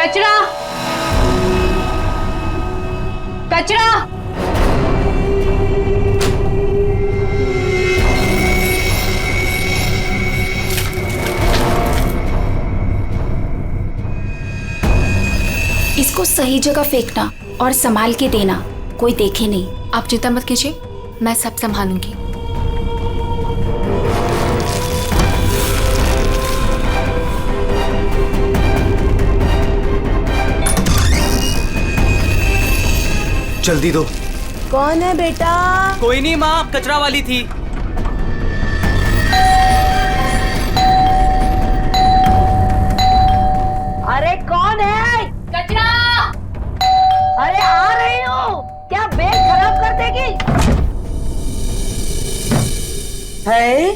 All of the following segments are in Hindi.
कचरा कचरा। इसको सही जगह फेंकना और संभाल के देना, कोई देखे नहीं। आप चिंता मत कीजिए, मैं सब संभालूंगी। जल्दी दो। कौन है बेटा? कोई नहीं माँ, कचरा वाली थी। अरे कौन है? कचरा। अरे आ रही हूँ। क्या बैग खराब कर देगी? है?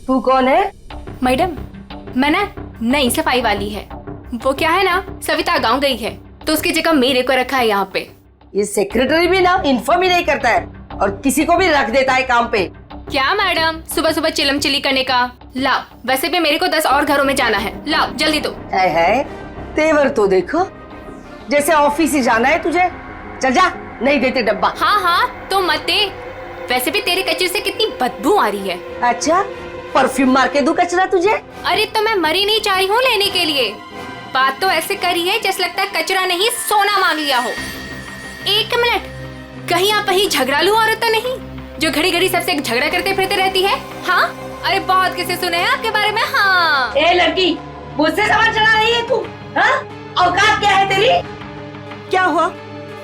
तू कौन है? मैडम, मैं ना नई सफाई वाली है। वो क्या है ना, सविता गांव गई है तो उसकी जगह मेरे को रखा है यहाँ पे। ये सेक्रेटरी भी ना इन्फॉर्म ही नहीं करता है और किसी को भी रख देता है काम पे। क्या मैडम, सुबह सुबह चिलम चिली करने का। लाओ, वैसे भी मेरे को 10 और घरों में जाना है। लाओ जल्दी दो। है तेवर तो देखो, जैसे ऑफिस ही जाना है तुझे। चल जा, नहीं देते डब्बा। हाँ हाँ तो मत दे। वैसे भी तेरे कचरे से कितनी बदबू आ रही है। अच्छा, परफ्यूम मार के दूं कचरा तुझे? अरे तो मैं मरी नहीं चाह रही हूँ लेने के लिए। बात तो ऐसे करी है जैसे लगता है कचरा नहीं सोना मांग लिया हो। एक मिनट, कहीं आप वही झगड़ालू औरत तो नहीं जो घड़ी घड़ी सबसे झगड़ा करते फिरते रहती है? हाँ, अरे बहुत किसे सुने हैं आपके बारे में। हाँ ए लड़की, मुझसे सवाल चला रही है तू? हाँ? औकात क्या है तेरी? क्या हुआ?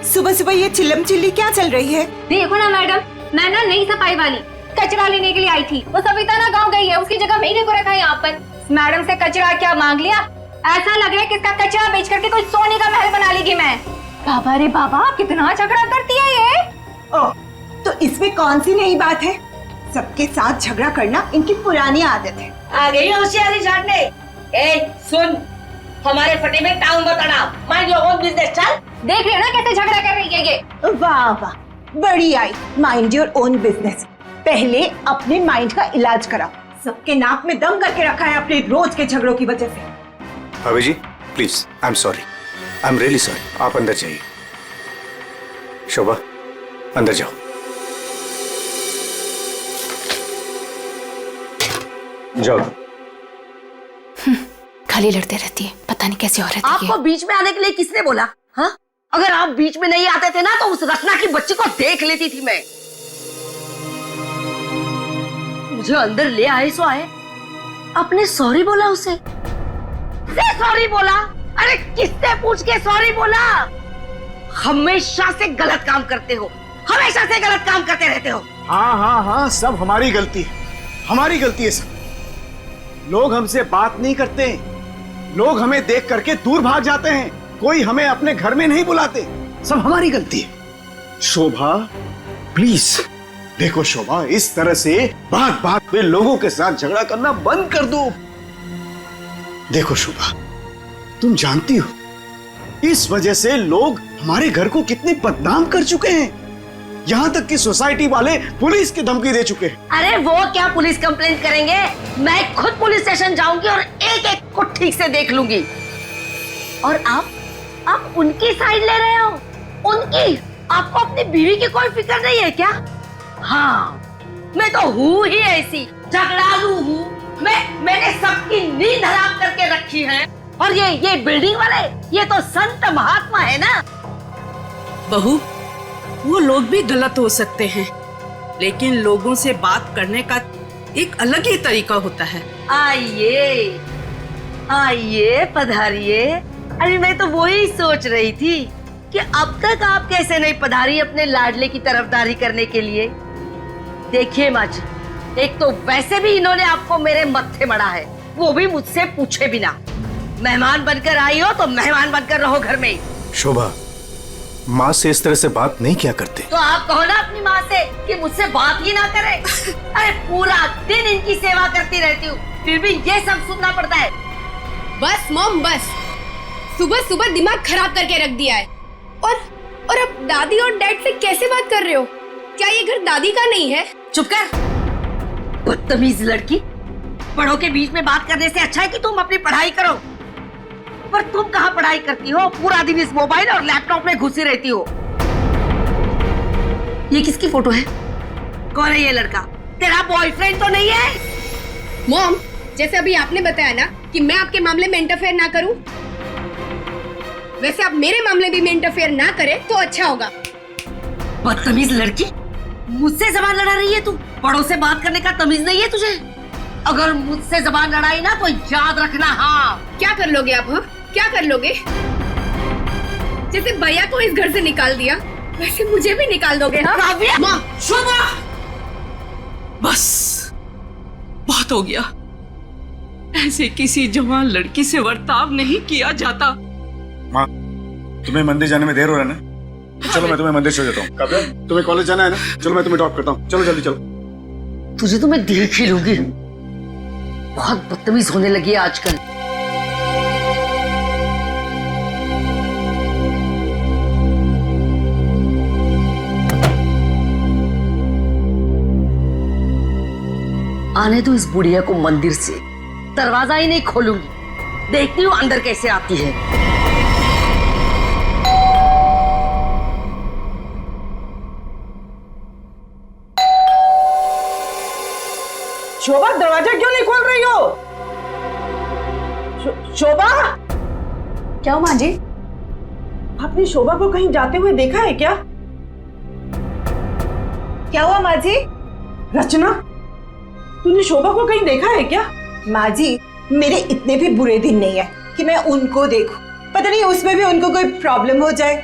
सुबह सुबह ये चिल्लम चिल्ली क्या चल रही है? देखो ना मैडम, मैं ना नई सफाई वाली कचरा लेने के लिए आई थी। वो सविता ना गांव गई है, उसकी जगह मेरे को रखा है यहाँ पर। मैडम से कचरा क्या मांग लिया? ऐसा लग रहा है कि इसका कचरा बेच करके कोई सोने का महल बना लेगी मैं। बाबा रे बाबा, कितना झगड़ा करती है ये। ओह, तो इसमें कौन सी नई बात है? सबके साथ झगड़ा करना इनकी पुरानी आदत है। आ गई होशियारी झाड़ने। ए सुन, हमारे फटे में टाउन मत अड़ा। Mind your own business. चल, देख रहे हो ना कैसे झगड़ा कर रही है ये। वाह वाह, बड़ी आई। Mind your own business. पहले अपने माइंड का इलाज कराओ। सबके नाक में दम करके रखा है अपने रोज के झगड़ों की वजह से। भाभी जी please, I am sorry, I am really sorry. आप अंदर जाइए। शोभा, अंदर जाओ। जाओ। खाली लड़ते रहती है, पता नहीं कैसी औरत है ये। आपको बीच में आने के लिए किसने बोला? हाँ, अगर आप बीच में नहीं आते थे ना तो उस रत्ना की बच्ची को देख लेती थी मैं। मुझे अंदर ले आए सो आए। आपने सॉरी बोला उसे? सॉरी बोला? अरे किससे पूछ के सॉरी बोला? हमेशा से गलत काम करते हो, हमेशा से गलत काम करते रहते हो। हाँ हाँ हाँ, सब हमारी गलती है, हमारी गलती है सब। लोग हमसे बात नहीं करते, लोग हमें देख करके दूर भाग जाते हैं, कोई हमें अपने घर में नहीं बुलाते, सब हमारी गलती है। शोभा प्लीज देखो, शोभा इस तरह से बात बात पे लोगों के साथ झगड़ा करना बंद कर दो। देखो शोभा, तुम जानती हो इस वजह से लोग हमारे घर को कितने बदनाम कर चुके हैं। यहाँ तक कि सोसाइटी वाले पुलिस की धमकी दे चुके हैं। अरे वो क्या पुलिस कंप्लेंट करेंगे? मैं खुद पुलिस स्टेशन जाऊंगी और एक एक को ठीक से देख लूंगी। और आप उनकी साइड ले रहे हो? उनकी? आपको अपनी बीवी की कोई फिक्र नहीं है क्या? हाँ, मैं तो हूँ ही ऐसी, झगड़ालू हूँ। मैंने सबकी नींद हराम करके रखी है। और ये बिल्डिंग वाले, ये तो संत महात्मा है ना। बहू, वो लोग भी गलत हो सकते हैं, लेकिन लोगों से बात करने का एक अलग ही तरीका होता है। आइए आइए, पधारिए। अरे मैं तो वही सोच रही थी कि अब तक आप कैसे नहीं पधारी अपने लाडले की तरफदारी करने के लिए। देखिए माँ जी, एक तो वैसे भी इन्होंने आपको मेरे मत्थे मड़ा है, वो भी मुझसे पूछे बिना। मेहमान बनकर आई हो तो मेहमान बनकर रहो घर में। शोभा, माँ से इस तरह से बात नहीं किया करते। तो आप कहो ना अपनी माँ से कि मुझसे बात ही ना करे। अरे पूरा दिन इनकी सेवा करती रहती हूँ, फिर भी ये सब सुनना पड़ता है। बस मॉम बस, सुबह सुबह दिमाग खराब करके रख दिया है। और अब दादी और डैड से कैसे बात कर रहे हो? क्या ये घर दादी का नहीं है? चुप कर, बदतमीज लड़की। बड़ों के बीच में बात करने से अच्छा है कि तुम अपनी पढ़ाई करो। पर तुम कहाँ पढ़ाई करती हो? पूरा दिन इस मोबाइल और लैपटॉप में घुसी रहती हो। ये किसकी फोटो है? कौन है ये लड़का? तेरा बॉयफ्रेंड तो नहीं है? मॉम, जैसे अभी आपने बताया ना कि मैं आपके मामले में इंटरफेयर ना करूं, वैसे आप मेरे मामले में इंटरफेयर ना करें तो अच्छा होगा। बदतमीज लड़की, मुझसे जबान लड़ा रही है तू? बड़ों से बात करने का तमीज नहीं है तुझे? अगर मुझसे जबान लड़ाई ना तो याद रखना। हाँ, क्या कर लोगे आप? हाँ, क्या कर लोगे? जैसे भैया को इस घर से निकाल दिया, वैसे मुझे भी निकाल दोगे? हाँ काव्या! माँ, शोभा, बस बहुत हो गया। ऐसे किसी जवान लड़की से बर्ताव नहीं किया जाता। माँ, तुम्हें मंदिर जाने में देर हो रहा है ना? तो चलो मैं तुम्हें मंदिर छोड़ देता हूँ। काव्या, तुम्हें कॉलेज जाना है ना? चलो मैं तुम्हें ड्रॉप करता हूँ। चलो जल्दी चलो। तुझे तो मैं देख ही लूंगी। बहुत बदतमीज होने लगी है आजकल। आने दो इस बुढ़िया को मंदिर से, दरवाजा ही नहीं खोलूंगी। देखती हूँ अंदर कैसे आती है। शोभा, दरवाजा क्यों नहीं खोल रही हो? शोभा, क्या हुआ माँ जी? आपने शोभा को कहीं जाते हुए देखा है क्या? क्या हुआ माँ जी? रचना, तूने शोभा को कहीं देखा है क्या? माँ जी, मेरे इतने भी बुरे दिन नहीं है कि मैं उनको देखूं। पता नहीं उसमें भी उनको कोई प्रॉब्लम हो जाए।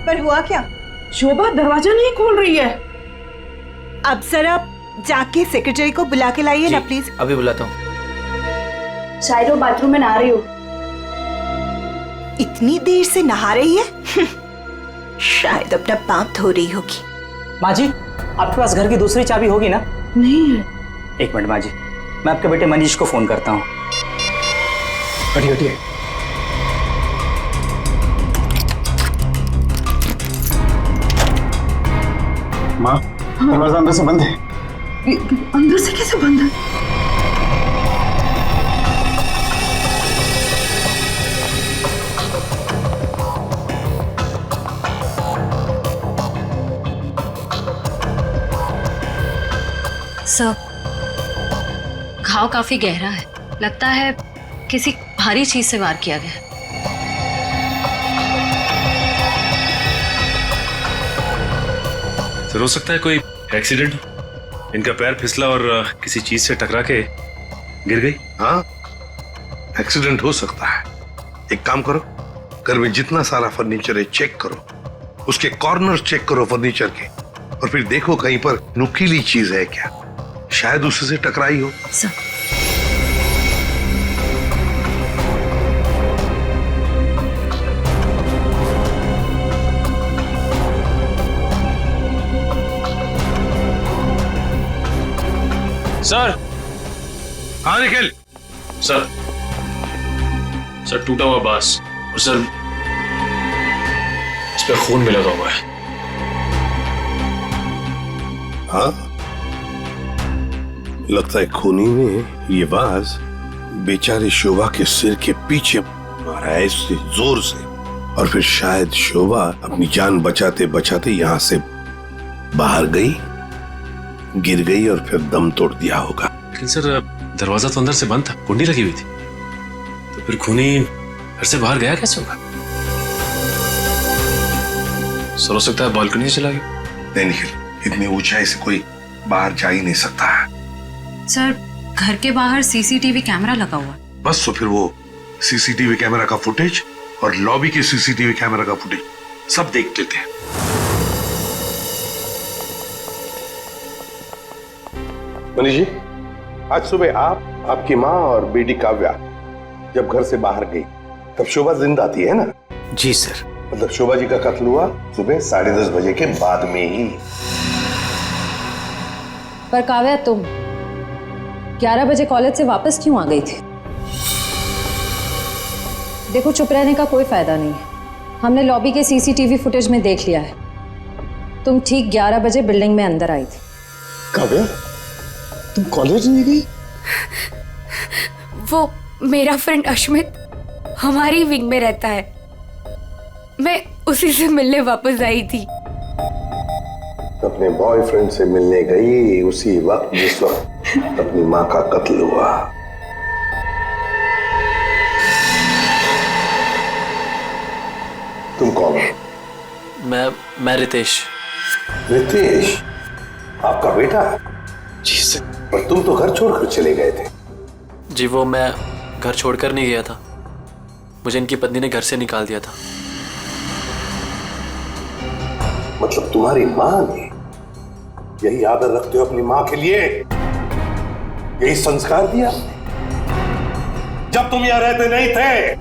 पर हुआ क्या? शोभा दरवाजा नहीं खोल रही है। अब सर आप जाके सेक्रेटरी को बुला के लाइए ना प्लीज। अभी बुलाता हूँ। शायद वो बाथरूम में नहा रही हो। इतनी देर से नहा रही है? शायद अपना पाप धो रही होगी। माँ जी, आपके पास घर की दूसरी चाबी होगी ना? नहीं है। एक मिनट माँ जी, मैं आपके बेटे मनीष को फोन करता हूँ। हटिए हटिए। माँ, दरवाजा अंदर से बंद है। अंदर से कैसे बंद है? सर, घाव काफी गहरा है। लगता है किसी भारी चीज से वार किया गया है। सर, हो सकता है कोई एक्सीडेंट हो। इनका पैर फिसला और किसी चीज से टकरा के गिर गई। हाँ, एक्सीडेंट हो सकता है। एक काम करो, घर में जितना सारा फर्नीचर है चेक करो, उसके कॉर्नर चेक करो फर्नीचर के, और फिर देखो कहीं पर नुकीली चीज है क्या। शायद उससे टकराई हो। Sir, sir. हाँ निखिल। सर, सर टूटा हुआ बांस और सर इस पे खून भी लगा हुआ है। हाँ, लगता है खूनी ने ये बाज बेचारे शोभा के सिर के पीछे मारा है इससे जोर से, और फिर शायद शोभा अपनी जान बचाते बचाते यहाँ से बाहर गई, गिर गई और फिर दम तोड़ दिया होगा। लेकिन सर, दरवाजा तो अंदर से बंद था, कुंडी लगी हुई थी, तो फिर खूनी घर से बाहर गया कैसे होगा? सर, हो सकता है बालकनी से चला गया। नहीं निखिल, इतनी ऊंचाई से कोई बाहर जा ही नहीं सकता है। सर, घर के बाहर सीसीटीवी कैमरा लगा हुआ है। बस तो फिर वो सीसीटीवी कैमरा का फुटेज और लॉबी के सीसीटीवी कैमरा का फुटेज सब देख लेते हैं। मनीष जी, आज सुबह आप, आपकी माँ और बेटी काव्या जब घर से बाहर गई तब शोभा जिंदा थी, है ना? जी सर। मतलब शोभा जी का कत्ल हुआ सुबह 10:30 बजे के बाद में ही। पर काव्या, तुम 11 बजे कॉलेज से वापस क्यों आ गई थी? देखो, चुप रहने का कोई फायदा नहीं है। हमने लॉबी के सीसीटीवी फुटेज में देख लिया है। तुम ठीक 11 बजे बिल्डिंग में अंदर आई थी। काव्या, तुम कॉलेज नहीं गई? वो मेरा फ्रेंड अश्मित हमारी विंग में रहता है। मैं उसी से मिलने वापस आई थी। अपने बॉयफ्रेंड से मिलने गई उसी वक्त जिस वक्त अपनी माँ का कत्ल हुआ। तुम कौन हो? मैं रितेश। रितेश आपका बेटा? जी सर। पर तुम तो घर छोड़कर चले गए थे। जी वो मैं घर छोड़कर नहीं गया था, मुझे इनकी पत्नी ने घर से निकाल दिया था। मतलब तुम्हारी माँ ने? यही आदर रखते हो अपनी माँ के लिए? यही संस्कार दिया? जब तुम यहाँ रहते नहीं थे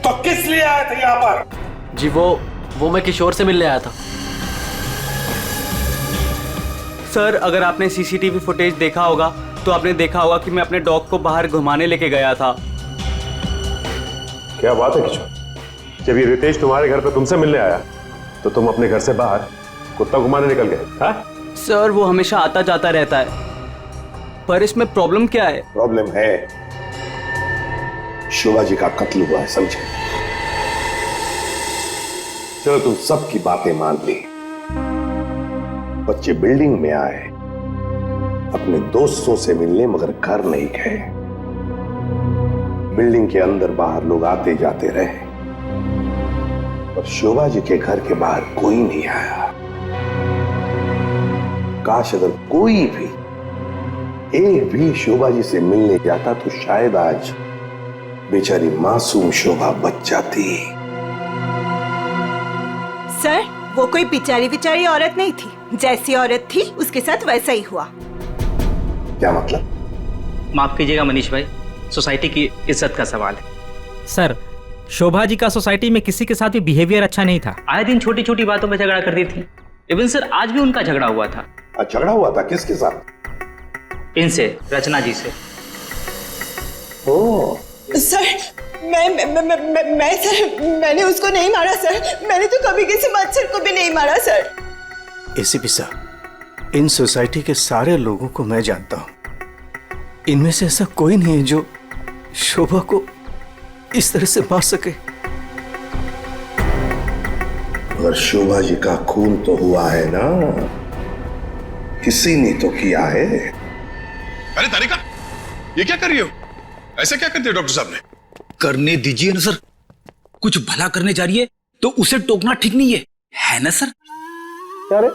तो किस लिए आए थे यहाँ पर? जी वो मैं किशोर से मिलने आया था। सर अगर आपने सीसीटीवी फुटेज देखा होगा तो आपने देखा होगा कि मैं अपने डॉग को बाहर घुमाने लेके गया था। क्या बात है किशोर, जब ये रितेश तुम्हारे घर पे तुमसे मिलने आया तो तुम अपने घर से बाहर कुत्ता घुमाने निकल गए? हाँ? सर वो हमेशा आता जाता रहता है, पर इसमें प्रॉब्लम क्या है? प्रॉब्लम है शोभा जी का कत्ल हुआ है, समझे? चलो तुम सबकी बातें मान ली, बच्चे बिल्डिंग में आए अपने दोस्तों से मिलने मगर घर नहीं गए। बिल्डिंग के अंदर बाहर लोग आते जाते रहे और शोभा जी के घर के बाहर कोई नहीं आया। काश अगर कोई भी एक भी शोभा जी से मिलने जाता तो शायद आज बेचारी मासूम शोभा बच जाती। सर वो कोई बेचारी औरत नहीं थी, जैसी औरत थी उसके साथ वैसा ही हुआ। क्या मतलब? माफ कीजिएगा मनीष भाई, सोसाइटी की इज्जत का सवाल है। सर शोभा जी का सोसाइटी में किसी के साथ भी बिहेवियर अच्छा नहीं था। आए दिन छोटी छोटी बातों में झगड़ा करती थी। इवन सर आज भी उनका झगड़ा हुआ था। झगड़ा हुआ था? किसके साथ? इनसे, रचना जी से। ओह सर मैं सर मैंने उसको नहीं मारा सर, मैंने तो कभी किसी मच्छर को भी नहीं मारा सर। एसीपी साहब, इन सोसाइटी के सारे लोगों को मैं जानता हूं, इनमें से ऐसा कोई नहीं है जो शोभा को इस तरह से मार सके। अगर शोभा जी का खून तो हुआ है ना, किसी ने तो किया है। अरे तारिका, ये क्या कर रही हो? ऐसा क्या करते हो डॉक्टर साहब ने? करने दीजिए ना सर, कुछ भला करने जा रही है तो उसे टोकना ठीक नहीं है ना सर? क्या रे?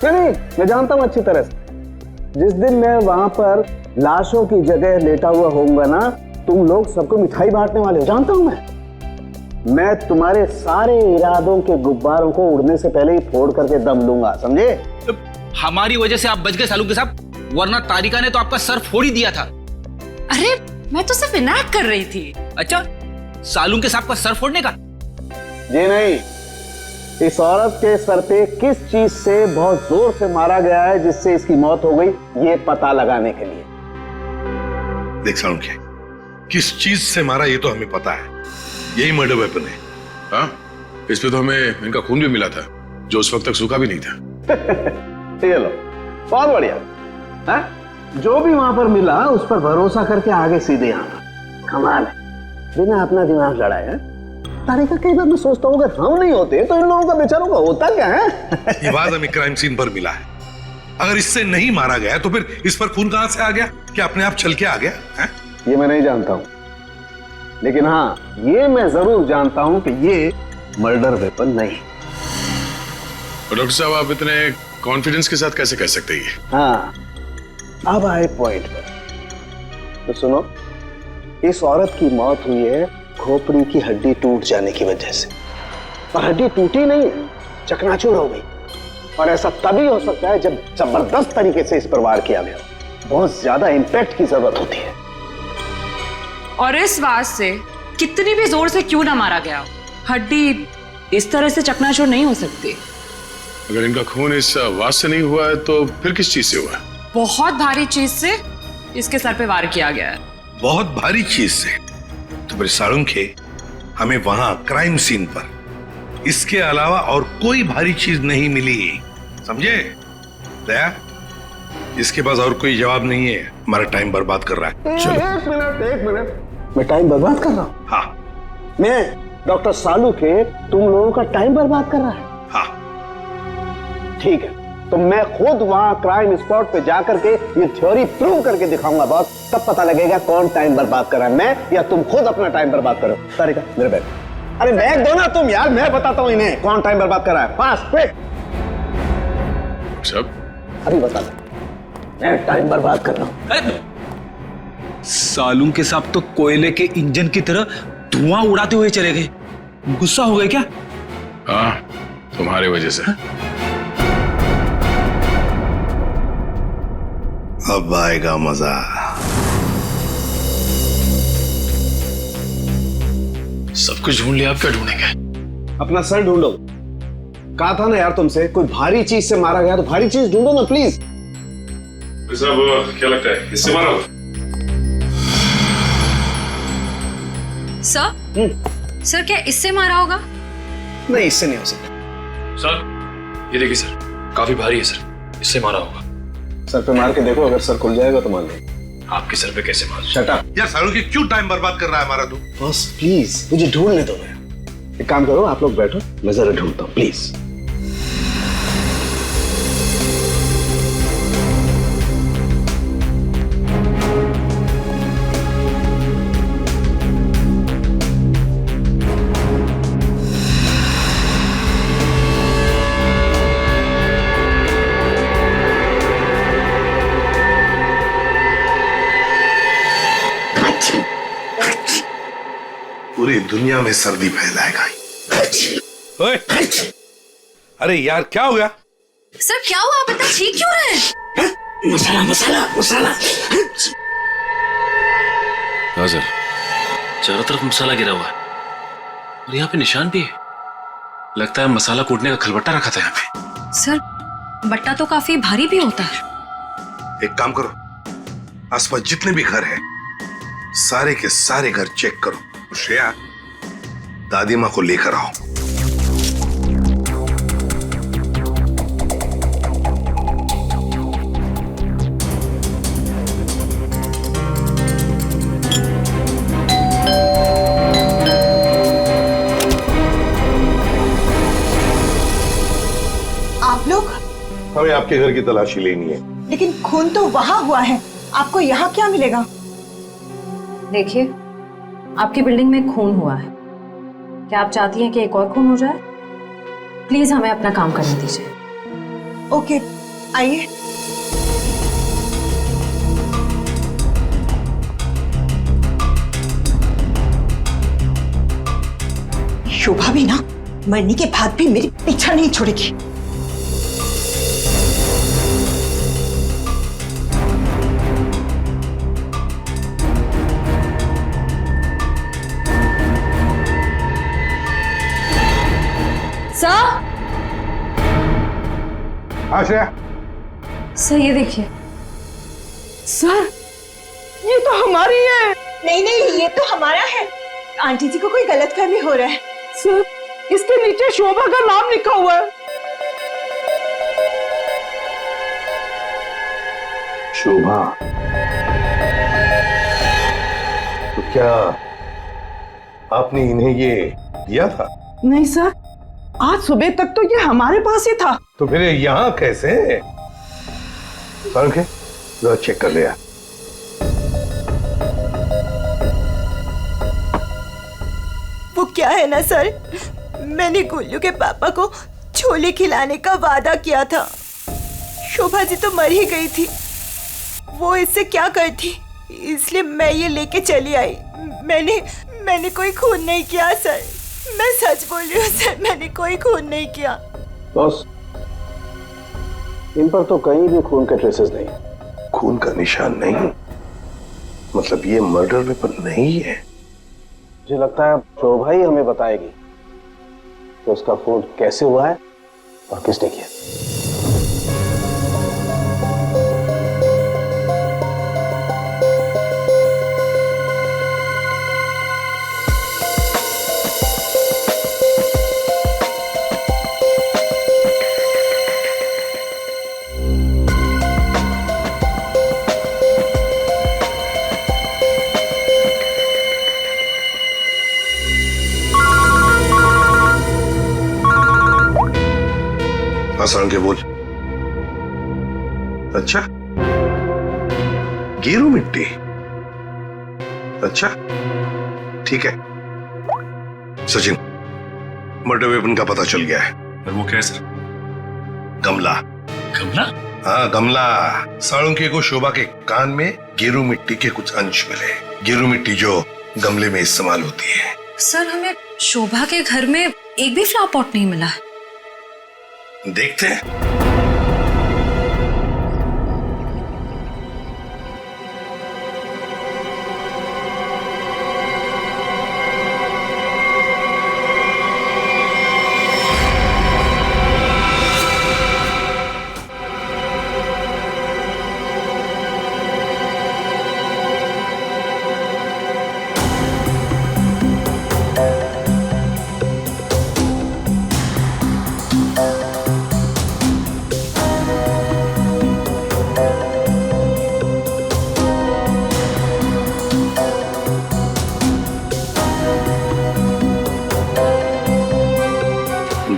नहीं, मैं जानता हूं अच्छी तरह से। जिस दिन मैं वहां पर लाशों की जगह लेटा हुआ होऊंगा ना, तुम लोग सबको मिठाई बांटने वाले हो, जानता हूं मैं तुम्हारे सारे इरादों के गुब्बारों को उड़ने से पहले ही फोड़ करके दम लूंगा, समझे? हमारी वजह से आप बच गए सालू के साहब, वरना तारिका ने तो आपका सर फोड़ ही दिया था। अरे मैं तो सिर्फ इनायत कर रही थी। अच्छा, सालू के साहब का सर फोड़ने का? जी नहीं, इस औरत के सर पे किस चीज से बहुत जोर से मारा गया है जिससे इसकी मौत हो गई, ये पता लगाने के लिए। देख सालू क्या, किस चीज से मारा ये तो हमें पता है, यही मर्डर वेपन है। हाँ, इस पे तो हमें इनका खून भी मिला था जो उस वक्त तक सूखा भी नहीं था। ये लो, बहुत बढ़िया। हाँ? जो भी वहां पर मिला उस पर भरोसा करके आगे सीधे आना, कमाल है, बिना अपना दिमाग लड़ाए। तारिका, कई बार मैं सोचता हूँ अगर हम नहीं होते तो इन लोगों का बेचारों का होता क्या है? ये बात हमें क्राइम सीन पर मिला है, अगर इससे नहीं मारा गया तो फिर इस पर खून कहां से आ गया? क्या अपने आप चल के आ गया है? ये मैं नहीं जानता हूँ, लेकिन हाँ ये मैं जरूर जानता हूँ कि ये मर्डर वेपन नहीं। डॉक्टर साहब, आप इतने कॉन्फिडेंस के साथ कैसे कह सकते हैं? हाँ, अब आए पॉइंट पर। तो सुनो, इस औरत की मौत हुई है खोपड़ी की हड्डी टूट जाने की वजह से, और हड्डी टूटी नहीं, चकनाचूर हो गई। और ऐसा तभी हो सकता है जब जबरदस्त तरीके से इस पर वार किया गया, बहुत ज्यादा इंपैक्ट की जरूरत होती है। और इस वार से कितनी भी जोर से क्यों ना मारा गया, हड्डी इस तरह से चकनाचूर नहीं हो सकती। अगर इनका खून इस वार से नहीं हुआ है तो फिर किस चीज से हुआ है? बहुत भारी चीज से इसके सर पे वार किया गया है। बहुत भारी चीज से? तो फिर साळुंखे, हमें वहां क्राइम सीन पर इसके अलावा और कोई भारी चीज नहीं मिली, समझे? दया, इसके पास और कोई जवाब नहीं है, हमारा टाइम बर्बाद कर रहा है। चलो। एक मिनट, मैं टाइम बर्बाद कर रहा हूँ? हाँ, मैं डॉक्टर सालू के तुम लोगों का टाइम बर्बाद कर रहा है? हाँ। ठीक है, तो मैं खुद वहां क्राइम स्पॉट पे जाकर के ये थ्योरी प्रूव करके दिखाऊंगा बॉस। तब पता लगेगा कौन टाइम बर्बाद कर रहा है, मैं या तुम खुद अपना टाइम बर्बाद करो। तारिका मेरे बैग, अरे बैग दो ना तुम यार, मैं बताता हूँ इन्हें कौन टाइम बर्बाद कर रहा है। Fast quick. सब अभी बता दो, मैं टाइम बर्बाद कर रहा हूँ। सालून के साथ तो कोयले के इंजन की तरह धुआं उड़ाते हुए चले गए। गुस्सा हो गए क्या? हाँ, तुम्हारी वजह से। अब आएगा मजा। सब कुछ ढूंढ लिया, आप क्या ढूंढेंगे? अपना सर ढूंढो। कहा था ना यार तुमसे, कोई भारी चीज से मारा गया तो भारी चीज ढूंढो ना प्लीज। साहब क्या लगता है, इससे मारा होगा? सर क्या इससे मारा होगा? नहीं, इससे नहीं हो सकता। सर ये देखिए सर, काफी भारी है सर, इससे मारा होगा। सर पे मार के देखो, अगर सर खुल जाएगा तो मान लो। आपके सर पे कैसे मार? शट अप यार सालू की क्यों टाइम बर्बाद कर रहा है हमारा तू? बॉस प्लीज मुझे ढूंढने दो। मैं एक काम करो, आप लोग बैठो, मैं जरा ढूंढता हूँ प्लीज। पूरी दुनिया में सर्दी फैलाएगा। ओए, अरे यार क्या हो गया? सर क्या हुआ, आप इतना चीख क्यों रहे हैं? मसाला मसाला मसाला। हाँ सर, चारों तरफ मसाला गिरा हुआ है और यहाँ पे निशान भी है। लगता है मसाला कूटने का खलबट्टा रखा था यहाँ पे। सर बट्टा तो काफी भारी भी होता है। एक काम करो, आसपास जितने भी घर हैं, सारे के सारे घर चेक करो। श्रेया, दादी माँ को लेकर आओ। आप लोग? हमें आपके घर की तलाशी लेनी है। लेकिन खून तो वहां हुआ है, आपको यहाँ क्या मिलेगा? देखिए, आपकी बिल्डिंग में खून हुआ है। क्या आप चाहती हैं कि एक और खून हो जाए? प्लीज हमें अपना काम करने दीजिए। ओके, आइए। शोभा भी ना मरने के बाद भी मेरी पीछा नहीं छोड़ेगी। आश्रया, सर ये देखिए। सर ये तो हमारी है। नहीं नहीं, ये तो हमारा है। आंटी जी को कोई गलतफहमी हो रहा है। सर इसके नीचे शोभा का नाम लिखा हुआ है। शोभा, तो क्या आपने इन्हें ये दिया था? नहीं सर, आज सुबह तक तो ये हमारे पास ही था। तो फिर यहाँ कैसे? जरा चेक कर लिया। वो क्या है ना सर, मैंने गुल्लू के पापा को छोले खिलाने का वादा किया था। शोभा जी तो मर ही गई थी, वो इससे क्या करती, इसलिए मैं ये लेके चली आई। मैंने कोई खून नहीं किया सर, मैं सच बोल रही हूँ सर, मैंने कोई खून नहीं किया। बॉस, इन पर तो कहीं भी खून के ट्रेसेस नहीं। खून का निशान नहीं? मतलब ये मर्डर वेपन नहीं है? मुझे लगता है शोभा ही हमें बताएगी कि उसका खून कैसे हुआ है और किसने किया। हाँ सारंगे बोल। अच्छा, गेरू मिट्टी। अच्छा ठीक है सचिन, मर्डर वेपन का पता चल गया है। और वो क्या है सर? गमला। गमला? हाँ गमला। साळुंखे को शोभा के कान में गेरू मिट्टी के कुछ अंश मिले। गेरू मिट्टी जो गमले में इस्तेमाल होती है। सर हमें शोभा के घर में एक भी फ्लावर पॉट नहीं मिला। देखते हैं।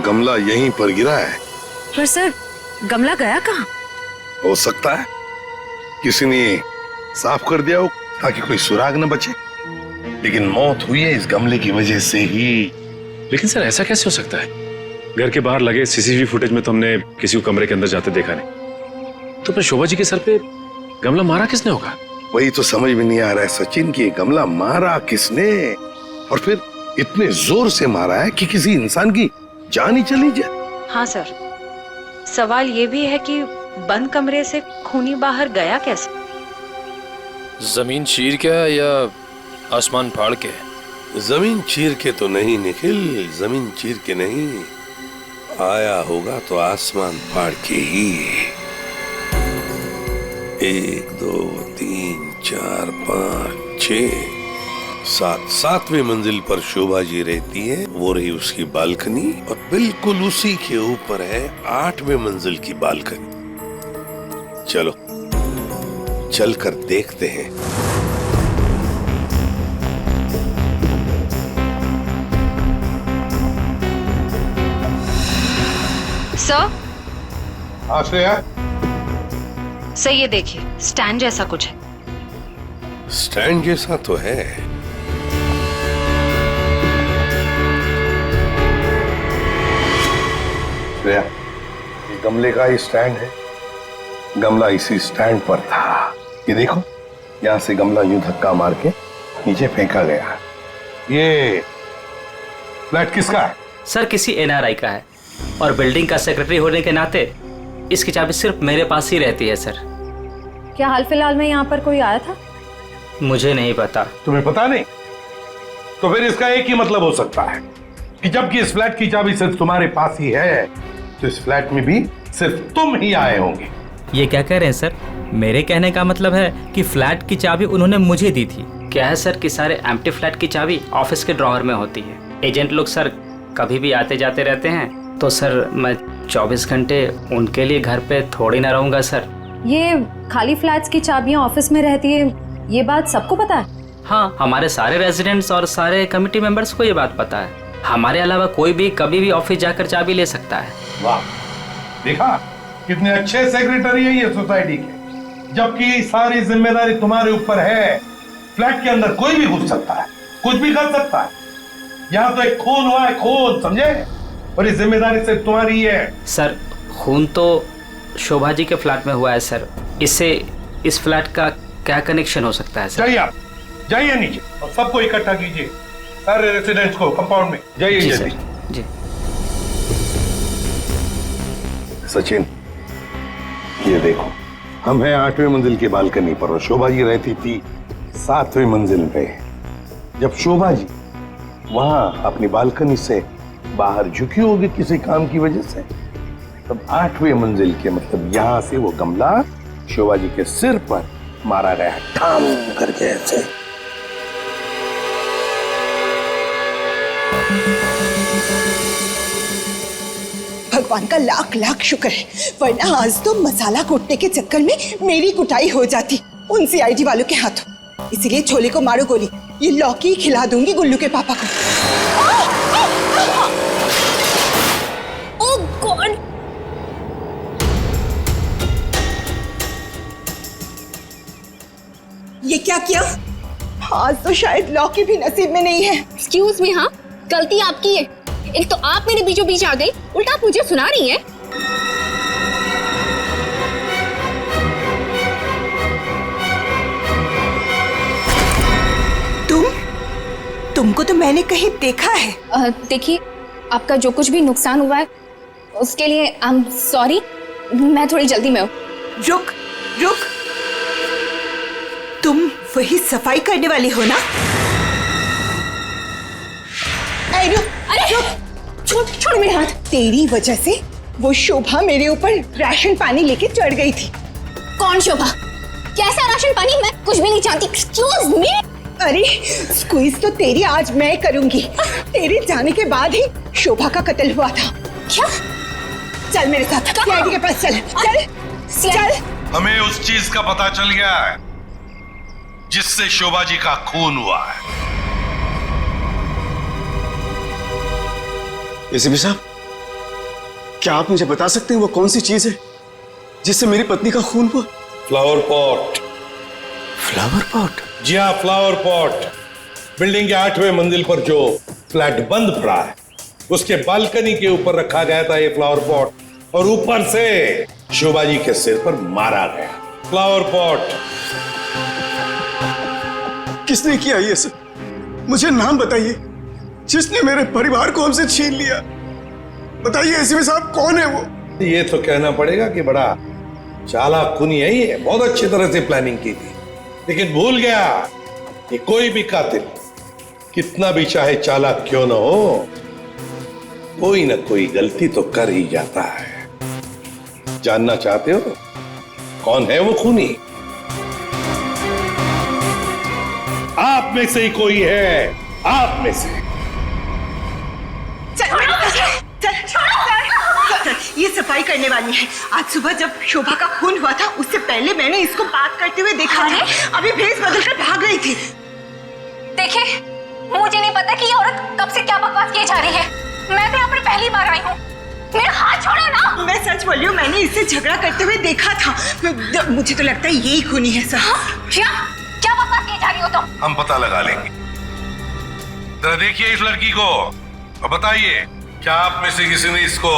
गमला यहीं पर गिरा है। पर सर गमला गया कहाँ? हो सकता है किसी ने साफ कर दिया हो ताकि कोई सुराग न बचे, लेकिन मौत हुई है इस गमले की वजह से ही। लेकिन सर ऐसा कैसे हो सकता है? घर के बाहर लगे सीसीटीवी फुटेज में तो हमने किसी को कमरे के अंदर जाते देखा नहीं। तो फिर शोभा जी के सर पे गमला मारा किसने होगा? वही तो समझ में नहीं आ रहा है सचिन कि गमला मारा किसने, और फिर इतने जोर से मारा है कि किसी इंसान की जान ही चली जाए। हाँ सर, सवाल ये भी है कि बंद कमरे से खूनी बाहर गया कैसे? जमीन चीर के या आसमान फाड़ के? जमीन चीर के तो नहीं निखिल, जमीन चीर के नहीं, आया होगा तो आसमान फाड़ के ही। 1 2 3 4 5 6 7वीं मंजिल पर शोभा जी रहती है। वो रही उसकी बालकनी, और बिल्कुल उसी के ऊपर है 8वें मंजिल की बालकनी। चलो चलकर देखते हैं। सर? आश्रया, सर ये देखिए, स्टैंड जैसा कुछ है। स्टैंड जैसा तो है। श्रेया, ये गमले का ही स्टैंड है। गमला इसी स्टैंड पर था। ये देखो, यहाँ से गमला यूं धक्का मार के नीचे फेंका गया। ये फ्लैट किसका है? सर किसी एनआरआई का है, और बिल्डिंग का सेक्रेटरी होने के नाते इसकी चाबी सिर्फ मेरे पास ही रहती है सर। क्या हाल फिलहाल में यहाँ पर कोई आया था? मुझे नहीं पता। तुम्हें पता नहीं? तो फिर इसका एक ही मतलब हो सकता है कि जबकि इस फ्लैट की चाबी सिर्फ तुम्हारे पास ही है, तो इस फ्लैट में भी सिर्फ तुम ही आए होंगे। ये क्या कह रहे हैं सर? मेरे कहने का मतलब है कि फ्लैट की चाबी उन्होंने मुझे दी थी। क्या है सर कि सारे एम्प्टी फ्लैट की चाबी ऑफिस के ड्रॉअर में होती है। एजेंट लोग सर कभी भी आते जाते रहते हैं, तो सर मैं 24 घंटे उनके लिए घर पे थोड़ी ना रहूंगा सर। ये खाली फ्लैट्स की चाबियां ऑफिस में रहती है, ये बात सबको पता है? हाँ, हमारे सारे रेजिडेंट्स और सारे कमिटी मेंबर्स को ये बात पता है। हमारे अलावा कोई भी कभी भी ऑफिस जाकर चाबी ले सकता है। वाह, देखा कितने अच्छे सेक्रेटरी है ये सोसाइटी के, जबकि सारी जिम्मेदारी तुम्हारे ऊपर है। फ्लैट के अंदर कोई भी घुस सकता है, कुछ भी कर सकता है। यहाँ तो एक खून हुआ है, खून, समझे? और ये जिम्मेदारी सिर्फ तुम्हारी है। सर खून तो शोभा जी के फ्लैट में हुआ है सर, इससे इस फ्लैट का क्या कनेक्शन हो सकता है सर? जाइए, आप जाइए नीचे और सबको इकट्ठा कीजिए, सारे रेसिडेंट्स को कंपाउंड में। जाइए जल्दी। जी सचिन, ये देखो, हम हैं 8वें मंजिल की बालकनी पर और शोभा जी रहती थी 7वें मंजिल पे। जब शोभा जी वहां अपनी बालकनी से बाहर झुकी होगी किसी काम की वजह से, तब 8वें मंजिल के मतलब यहां से वो गमला शोभा जी के सिर पर मारा गया, ठाम करके ऐसे। भगवान का लाख लाख शुक्र है, वरना आज तो मसाला कूटने के चक्कर में मेरी कुटाई हो जाती उन सीआईडी वालों के हाथों। इसीलिए छोले को मारो गोली, ये लौकी खिला दूंगी गुल्लू के पापा को। ओह गॉड, ये क्या किया? आज तो शायद लॉ के भी नसीब में नहीं है। एक्सक्यूज मी, हाँ गलती आपकी है। एक तो आप मेरे बीचों बीच आ गई, उल्टा आप मुझे सुना रही हैं। तुमको तो मैंने कहीं देखा है। देखिए, आपका जो कुछ भी नुकसान हुआ है उसके लिए आई एम सॉरी। मैं थोड़ी जल्दी में हूँ। रुक रुक, तुम वही सफाई करने वाली हो ना? अरे छोड़ मेरे हाथ। तेरी वजह से वो शोभा मेरे ऊपर राशन पानी लेके चढ़ गई थी। कौन शोभा? कैसा राशन पानी? मैं कुछ भी नहीं जानती। Excuse me. अरे स्क्वीज तो तेरी आज मैं करूंगी। तेरे जाने के बाद ही शोभा का कत्ल हुआ था। क्या? चल मेरे साथ सीआईडी के पास चल। चल चल। हमें उस चीज का पता चल गया है जिससे शोभा जी का खून हुआ है। एसीपी साहब, क्या आप मुझे बता सकते हैं वो कौन सी चीज है जिससे मेरी पत्नी का खून हुआ? Flower pot. Flower pot? जी हाँ, फ्लावर पॉट। बिल्डिंग के 8वें मंजिल पर जो फ्लैट बंद पड़ा है उसके बालकनी के ऊपर रखा गया था ये फ्लावर पॉट, और ऊपर से शोभा जी के सिर पर मारा गया। Flower pot. किसने किया ये सब? मुझे नाम बताइए जिसने मेरे परिवार को हमसे छीन लिया। बताइए एसीपी साहब, कौन है वो? ये तो कहना पड़ेगा कि बड़ा चालाक खूनी है ये। बहुत अच्छी तरह से प्लानिंग की थी, लेकिन भूल गया कि कोई भी कातिल कितना भी चाहे चालाक क्यों ना हो, कोई ना कोई गलती तो कर ही जाता है। जानना चाहते हो कौन है वो खूनी? आप में से ही कोई है, आप में से। ये सफाई करने वाली है। आज सुबह जब शोभा का खून हुआ था उससे पहले मैंने इसको बात करते हुए देखा था। अभी भेस बदलकर भाग रही थी। देखिए, मुझे नहीं पता कि ये औरत कब से क्या बकवास किए जा रही है। मैं तो यहाँ पर पहली बार आई हूँ। मेरा हाथ छोड़ो ना। मैं सच बोल रही हूँ, मैंने इससे झगड़ा करते हुए देखा था। मुझे तो लगता है यही खूनी है सर। क्या बकवास किए जा रही हो तुम? हम पता लगा लेंगे। जरा देखिए इस लड़की को और बताइए, क्या आप में से किसी ने इसको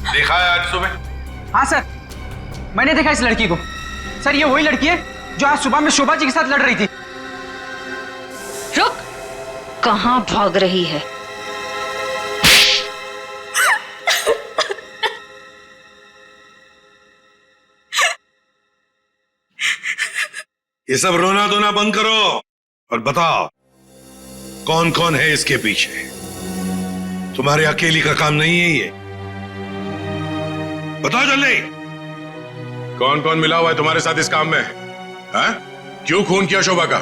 देखा है आज सुबह? हाँ सर, मैंने देखा इस लड़की को। सर, ये वही लड़की है जो आज सुबह में शोभा जी के साथ लड़ रही थी। रुक, कहाँ भाग रही है? ये सब रोना धोना बंद करो और बताओ कौन कौन है इसके पीछे। तुम्हारे अकेली का काम नहीं है ये। बताओ जल्दी। कौन कौन मिला हुआ है तुम्हारे साथ इस काम में? हाँ? क्यों खून किया शोभा का?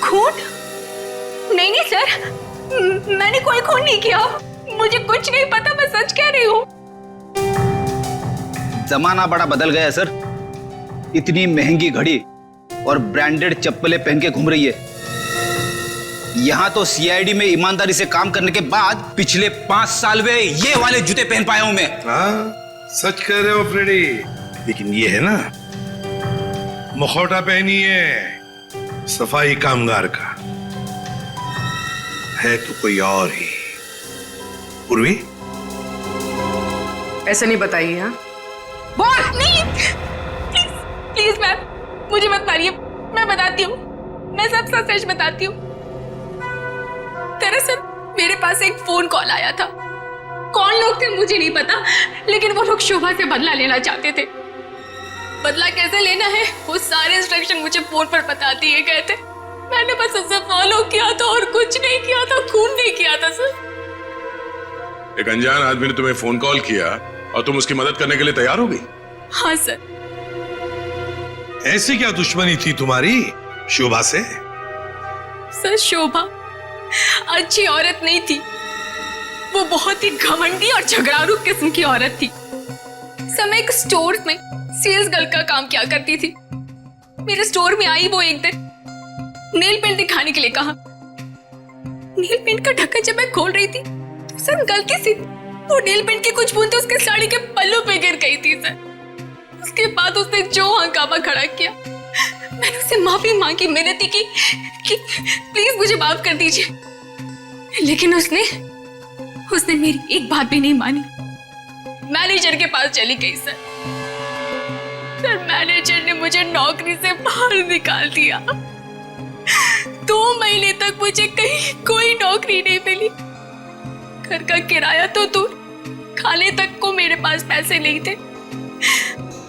खून? नहीं नहीं सर, मैंने कोई खून नहीं किया। मुझे कुछ नहीं पता, मैं सच कह रही हूँ। जमाना बड़ा बदल गया है सर। इतनी महंगी घड़ी और ब्रांडेड चप्पलें पहन के घूम रही है। यहाँ तो सीआईडी में ईमानदारी से काम करने के बाद पिछले 5 साल में ये वाले जूते पहन पाया हूं मैं। हाँ, सच कह रहे हो फ्रेडी। लेकिन ये है ना, मुखौटा पहनी है सफाई कामगार का, है तो कोई और ही। पूर्वी, ऐसा नहीं बताइए। हाँ, बोल नहीं। प्लीज मैम, मुझे मत मारिए। मैं बताती हूँ, मैं सब सच बताती हूँ। दरअसल मेरे पास एक फोन कॉल आया था। कौन लोग थे मुझे नहीं पता, लेकिन वो लोग शोभा से बदला लेना चाहते थे। बदला कैसे लेना है वो सारे इंस्ट्रक्शन मुझे फोन पर बता दिए गए थे। मैंने बस उसे फॉलो किया था और कुछ नहीं किया था, खून नहीं किया था सर। एक अनजान आदमी ने तुम्हें फोन कॉल किया और तुम उसकी मदद करने के लिए तैयार हो गई? हाँ सर। ऐसी क्या दुश्मनी थी तुम्हारी शोभा से? सर, शोभा अच्छी औरत नहीं थी। वो बहुत ही घमंडी और झगड़ारू किस्म की औरत थी। सर, मैं एक स्टोर में सेल्स गर्ल का काम किया करती थी। मेरे स्टोर में आई वो एक दिन, नेल पेंट दिखाने के लिए कहा। नेल पेंट का ढक्कन जब मैं खोल रही थी तो सर गलती से वो नेल पेंट की कुछ बूंदें उसके साड़ी के पल्लू पे गिर गई थी सर। उसके बाद उसने जो हंगामा खड़ा किया, मैंने उससे माफी मांगी, मिन्नती की कि प्लीज मुझे माफ कर दीजिए, लेकिन उसने मेरी एक बात भी नहीं मानी। मैनेजर के पास चली गई सर। मैनेजर ने मुझे नौकरी से बाहर निकाल दिया। 2 महीने तक मुझे कहीं कोई नौकरी नहीं मिली। घर का किराया तो दूर, खाने तक को मेरे पास पैसे नहीं थे।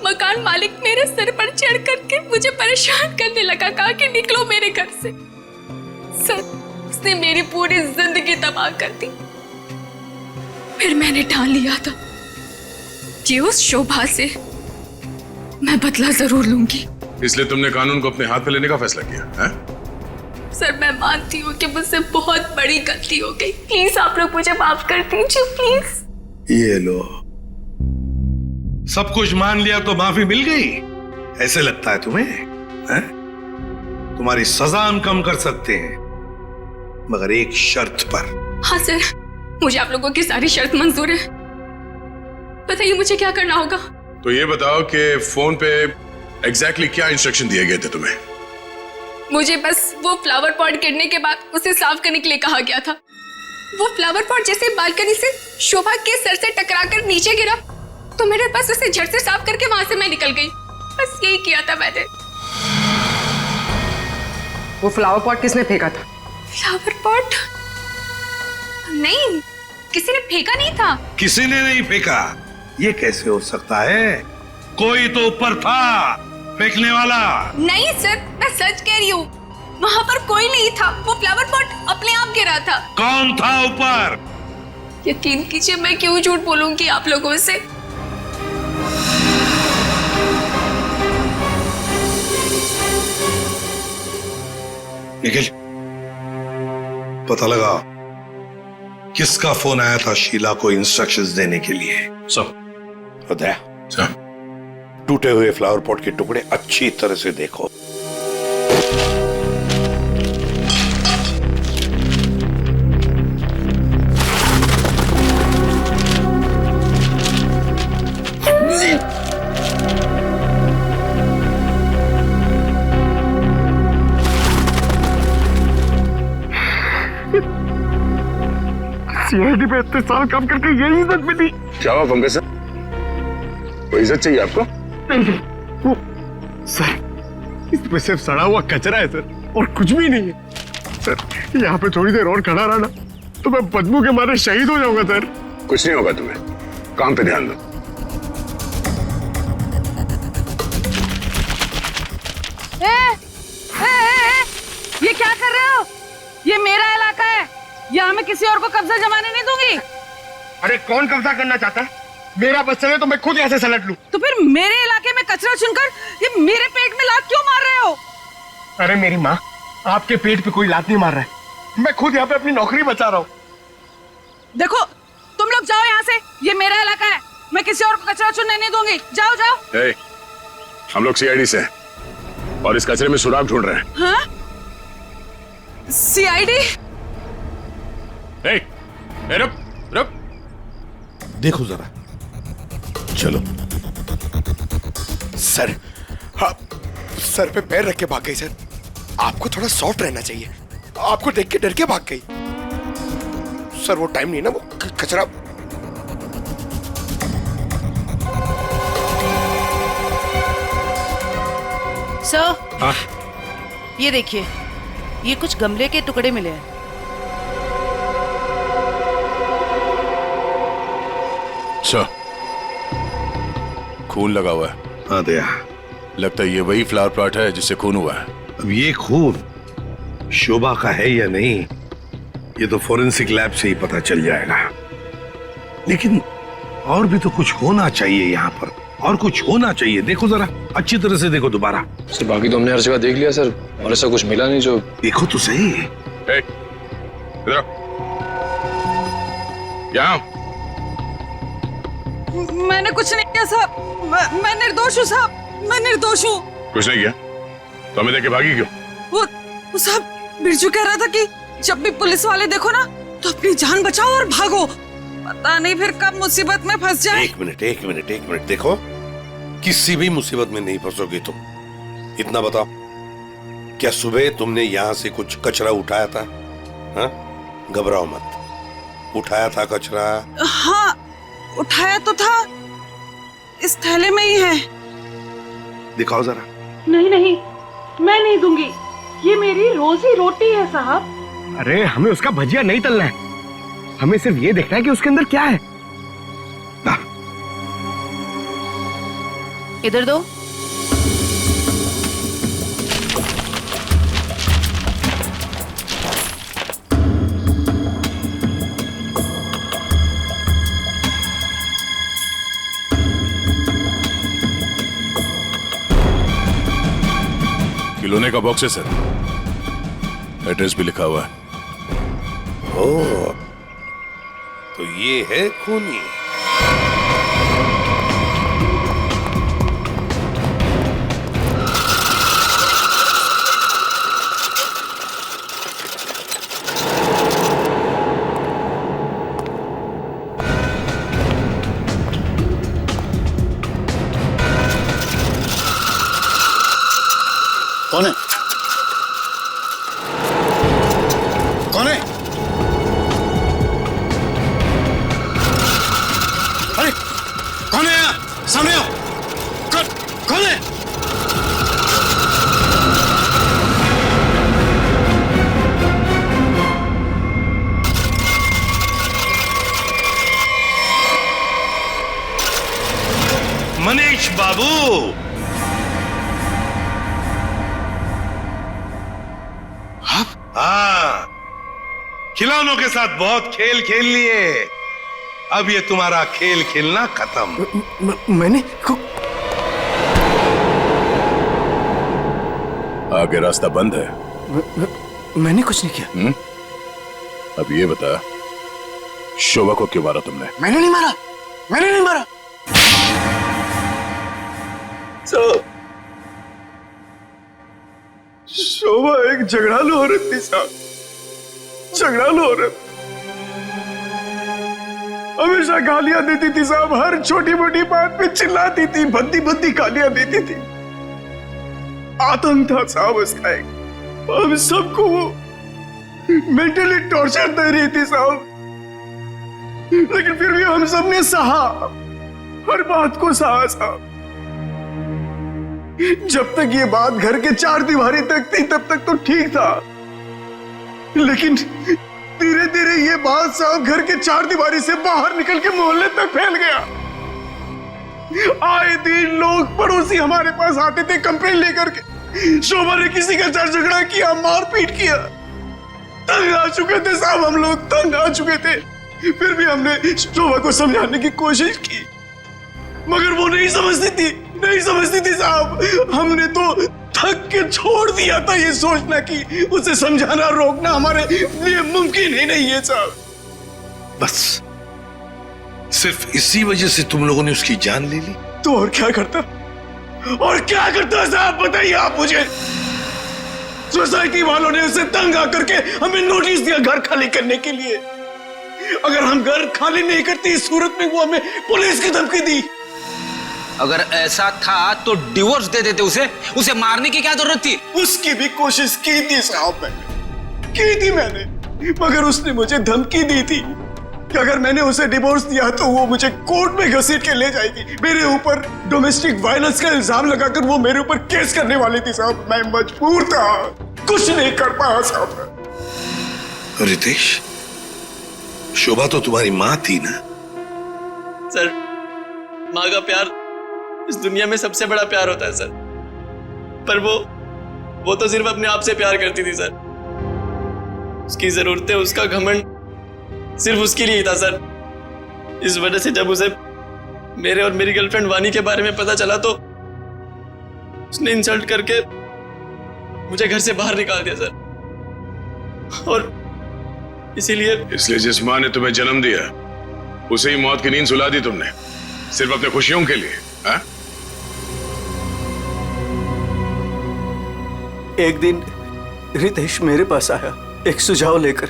मकान मालिक मेरे सिर पर चढ़ करके मुझे परेशान करने लगा, कहा कि निकलो मेरे घर से। सर, उसने मेरी पूरी जिंदगी तबाह कर दी। फिर मैंने ठान लिया था कि उस शोभा से मैं बदला जरूर लूंगी। इसलिए तुमने कानून को अपने हाथ में लेने का फैसला किया है? सर, मैं मानती हूँ कि मुझसे बहुत बड़ी गलती हो गई। प्लीज आप लोग मुझे माफ कर दीजिए, प्लीज। ये लो, सब कुछ मान लिया तो माफी मिल गई, ऐसे लगता है तुम्हें? है? तुम्हारी सजा हम कम कर सकते हैं, मगर एक शर्त पर। हाँ सर, मुझे आप लोगों की सारी शर्त मंजूर है। बताइए मुझे क्या करना होगा। तो ये बताओ कि फोन पे एग्जैक्टली क्या इंस्ट्रक्शन दिए गए थे तुम्हें? मुझे बस वो फ्लावर पॉट गिरने के बाद उसे साफ करने के लिए कहा गया था। वो फ्लावर पॉट जैसे बालकनी से शोभा के सर से टकराकर नीचे गिरा तो मेरे पास उसे झट से साफ करके वहां से मैं निकल गई। बस यही किया था मैंने। वो फ्लावर पॉट किसने फेंका था? Flower pot? नहीं, किसी ने फेंका नहीं था। किसी ने नहीं फेंका? ये कैसे हो सकता है? कोई तो ऊपर था फेंकने वाला। नहीं सर, मैं सच कह रही हूँ, वहाँ पर कोई नहीं था। वो फ्लावर पॉट अपने आप गिरा था। कौन था ऊपर? यकीन कीजिए, मैं क्यों झूठ बोलूंगी आप लोगों से। निखिल, पता लगा किसका फोन आया था शीला को इंस्ट्रक्शंस देने के लिए? बताया टूटे हुए फ्लावर पॉट के टुकड़े अच्छी तरह से देखो। सीआईडी पे इतने साल काम करके यही इज्जत मिली। क्या हुआ पंकज सर? कोई इज्जत चाहिए आपको? नहीं, वो सर, इसमें सिर्फ सड़ा हुआ कचरा है सर, और कुछ भी नहीं है सर। यहाँ पे थोड़ी देर और खड़ा रहना तो मैं बदबू के मारे शहीद हो जाऊंगा सर। कुछ नहीं होगा तुम्हें, काम पे ध्यान दो। ये क्या कर रहे हो? ये मेरा इलाका है, यहाँ मैं किसी और को कब्जा जमाने नहीं दूंगी। अरे कौन कब्जा करना चाहता है? मेरा बच्चा है तो मैं खुद ऐसे सलट लूं। तो फिर मेरे इलाके में कचरा चुनकर ये मेरे पेट में लात क्यों मार रहे हो? अरे मेरी माँ, आपके पेट पे कोई लात नहीं मार रहा है, मैं खुद यहाँ पे अपनी नौकरी बचा रहा हूँ। देखो, तुम लोग जाओ यहाँ से, ये मेरा इलाका है, मैं किसी और को कचरा चुनने नहीं दूंगी। जाओ जाओ। हम लोग सीआईडी से हैं और इस कचरे में सुराग ढूंढ रहे हैं। हाँ? सीआईडी? रुक रुक, देखो जरा, चलो। सर, हाँ, सर पे पैर रख के भाग गई सर। आपको थोड़ा सॉफ्ट रहना चाहिए, आपको देख के डर के भाग गई। सर वो टाइम नहीं ना, वो कचरा। सर, हाँ? ये देखिए, ये कुछ गमले के टुकड़े मिले हैं। अच्छा, खून लगा हुआ है। हाँ दया, लगता है ये वही फ्लावर प्लॉट है जिससे खून हुआ है। अब ये खून शोभा का है या नहीं, ये तो फोरेंसिक लैब से ही पता चल जाएगा। लेकिन और भी तो कुछ होना चाहिए यहाँ पर, और कुछ होना चाहिए। देखो जरा, अच्छी तरह से देखो दोबारा। सर बाकी तो हमने हर जगह देख लिया सर, और ऐसा कुछ मिला नहीं। जो देखो तो सही। यहाँ मैंने कुछ नहीं किया साहब, मैं निर्दोष हूँ साहब, मैं निर्दोष हूँ। कुछ नहीं किया तो हमें देख के भागी क्यों? वो साहब, बिरजू कह रहा था कि जब भी पुलिस वाले देखो ना तो अपनी जान बचाओ और भागो, पता नहीं फिर कब मुसीबत में फंस जाए। एक मिनट देखो, किसी भी मुसीबत में नहीं फंसोगे तुम। इतना बताओ, क्या सुबह तुमने यहां से कुछ कचरा उठाया था? हाँ, घबराओ मत, उठाया था कचरा? हाँ, उठाया तो था, इस थैले में ही है। दिखाओ जरा। नहीं नहीं, मैं नहीं दूंगी, ये मेरी रोजी रोटी है साहब। अरे हमें उसका भजिया नहीं तलना है, हमें सिर्फ ये देखना है कि उसके अंदर क्या है। इधर दो। खिलौने का बॉक्स है सर, एड्रेस भी लिखा हुआ है। ओह, तो ये है खूनी। कौन है? कौन है? अरे कौन है? यहाँ सामने आओ। कौन है? मनीष बाबू, हाँ, खिलौनों के साथ बहुत खेल खेल लिए, अब ये तुम्हारा खेल खेलना खत्म। मैंने आगे रास्ता बंद है। मैंने कुछ नहीं किया। अब ये बता, शोभा को क्यों मारा तुमने? मैंने नहीं मारा, मैंने नहीं मारा। शोभा एक झगड़ालू औरत थी साहब, झगड़ालू औरत। हमेशा गालियां देती थी साहब, हर छोटी मोटी बात पे चिल्लाती थी, भद्दी भद्दी गालियां देती थी। आतंक था साहब उसका एक। हम सबको वो मेंटली टॉर्चर दे रही थी साहब, लेकिन फिर भी हम सबने सहा, हर बात को सहा साहब। जब तक ये बात घर के चार दीवारी तक थी तब तक तो ठीक था, लेकिन धीरे धीरे ये बात साहब घर के चार दीवारी से बाहर निकल के मोहल्ले तक फैल गया। आए दिन लोग पड़ोसी हमारे पास आते थे कंप्लेन लेकर के, शोभा ने किसी का झगड़ा किया, मारपीट किया। तंग आ चुके थे साहब, हम लोग तंग आ चुके थे। फिर भी हमने शोभा को समझाने की कोशिश की, मगर वो नहीं समझती थी, नहीं समझती थी साहब। हमने तो थक के छोड़ दिया था ये सोचना कि उसे समझाना रोकना हमारे लिए मुमकिन ही नहीं है साहब। बस सिर्फ इसी वजह से तुम लोगों ने उसकी जान ले ली? तो और क्या करता, और क्या करता साहब, बताइए आप मुझे। सोसाइटी वालों ने उसे तंग आकर के हमें नोटिस दिया घर खाली करने के लिए। अगर हम घर खाली नहीं करते इस सूरत में वो हमें पुलिस की धमकी दी। अगर ऐसा था तो डिवोर्स दे देते उसे मारने की क्या जरूरत थी? उसकी भी कोशिश की थी साहब, मैंने, मगर उसने मुझे धमकी दी थी कि अगर मैंने उसे डिवोर्स दिया तो वो मुझे कोर्ट में घसीट के ले जाएगी। मेरे ऊपर डोमेस्टिक वायलेंस का इल्जाम लगाकर वो मेरे ऊपर केस करने वाली थी साहब। मैं मजबूर था, कुछ नहीं कर पाया साहब। रितेश, शोभा तो तुम्हारी माँ थी ना? सर, माँ का प्यार इस दुनिया में सबसे बड़ा प्यार होता है सर, पर वो तो सिर्फ अपने आप से प्यार करती थी सर। उसकी जरूरतें, उसका घमंड सिर्फ उसके लिए ही था सर। इस वजह से जब उसे मेरे और मेरी गर्लफ्रेंड वानी के बारे में पता चला तो उसने इंसल्ट करके मुझे घर से बाहर निकाल दिया सर। और इसलिए जिस माँ ने तुम्हें जन्म दिया उसे ही मौत की नींद सुला दी तुमने, सिर्फ अपने खुशियों के लिए। हा? एक दिन रितेश मेरे पास आया एक सुझाव लेकर।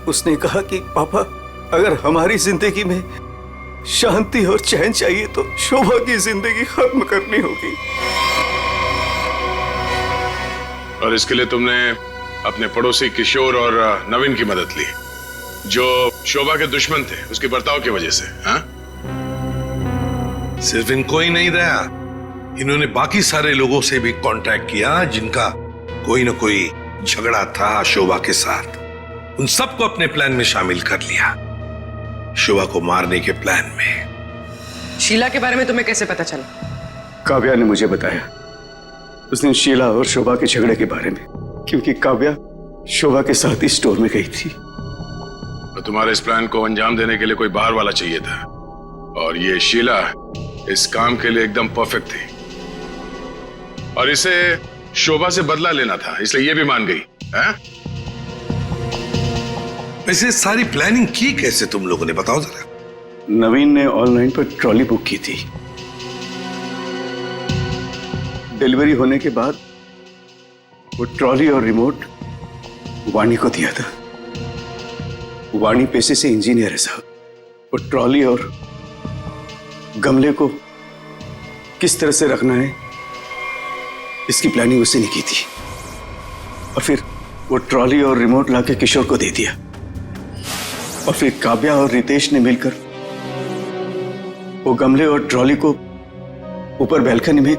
उसने कहा कि पापा, अगर हमारी जिंदगी में शांति और चैन चाहिए तो शोभा की जिंदगी खत्म करनी होगी। और इसके लिए तुमने अपने पड़ोसी किशोर और नवीन की मदद ली, जो शोभा के दुश्मन थे उसके बर्ताव की वजह से। हाँ, सिर्फ इनको ही नहीं दया, इन्होंने बाकी सारे लोगों से भी कांटेक्ट किया जिनका कोई ना कोई झगड़ा था शोभा के साथ। उन सबको अपने प्लान में शामिल कर लिया, शोभा को मारने के प्लान में। शीला के बारे में तुम्हें कैसे पता चला? काव्या ने मुझे बताया उस दिन शीला और शोभा के झगड़े के बारे में, क्योंकि काव्या शोभा के साथ ही स्टोर में गई थी। तो तुम्हारे इस प्लान को अंजाम देने के लिए कोई बाहर वाला चाहिए था, और ये शीला इस काम के लिए एकदम परफेक्ट थी, और इसे शोभा से बदला लेना था, इसलिए ये भी मान गई। हैं? वैसे सारी प्लानिंग की कैसे तुम लोगों ने, बताओ जरा। नवीन ने ऑनलाइन पर ट्रॉली बुक की थी। डिलीवरी होने के बाद वो ट्रॉली और रिमोट वाणी को दिया था। वाणी पेशे से इंजीनियर है साहब। वो ट्रॉली और गमले को किस तरह से रखना है इसकी प्लानिंग उसने नहीं की थी, और फिर वो ट्रॉली और रिमोट लाके किशोर को दे दिया, और फिर काव्या और रितेश ने मिलकर वो गमले और ट्रॉली को ऊपर बैल्कनी में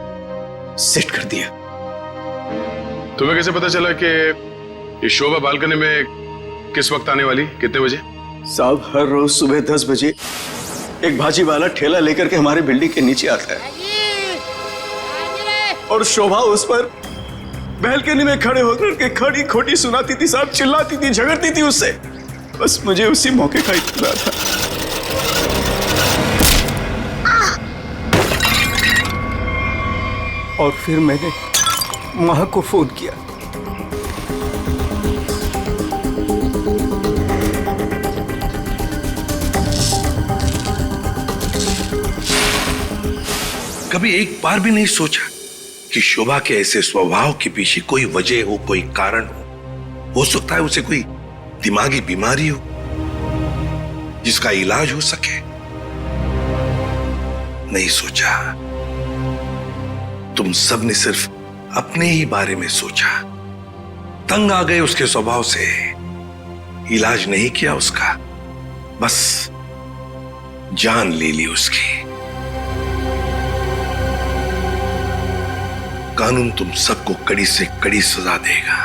सेट कर दिया। तुम्हें कैसे पता चला कि ये शोभा बालकनी में किस वक्त आने वाली, कितने बजे? साहब हर रोज सुबह 10 बजे एक भाजी वाला ठेला लेकर के हमारे बिल्डिंग के नीचे आता है, और शोभा उस पर बैल्कनी में खड़े होकर के खड़ी खोटी सुनाती थी साहब, चिल्लाती थी, झगड़ती थी उससे। बस मुझे उसी मौके का इंतजार था। और फिर मैंने मां को फोन किया। कभी एक बार भी नहीं सोचा कि शोभा के ऐसे स्वभाव के पीछे कोई वजह हो, कोई कारण हो सकता है उसे कोई दिमागी बीमारी हो जिसका इलाज हो सके। नहीं सोचा, तुम सब ने सिर्फ अपने ही बारे में सोचा, तंग आ गए उसके स्वभाव से, इलाज नहीं किया उसका, बस जान ले ली उसकी। कानून तुम सबको कड़ी से कड़ी सजा देगा।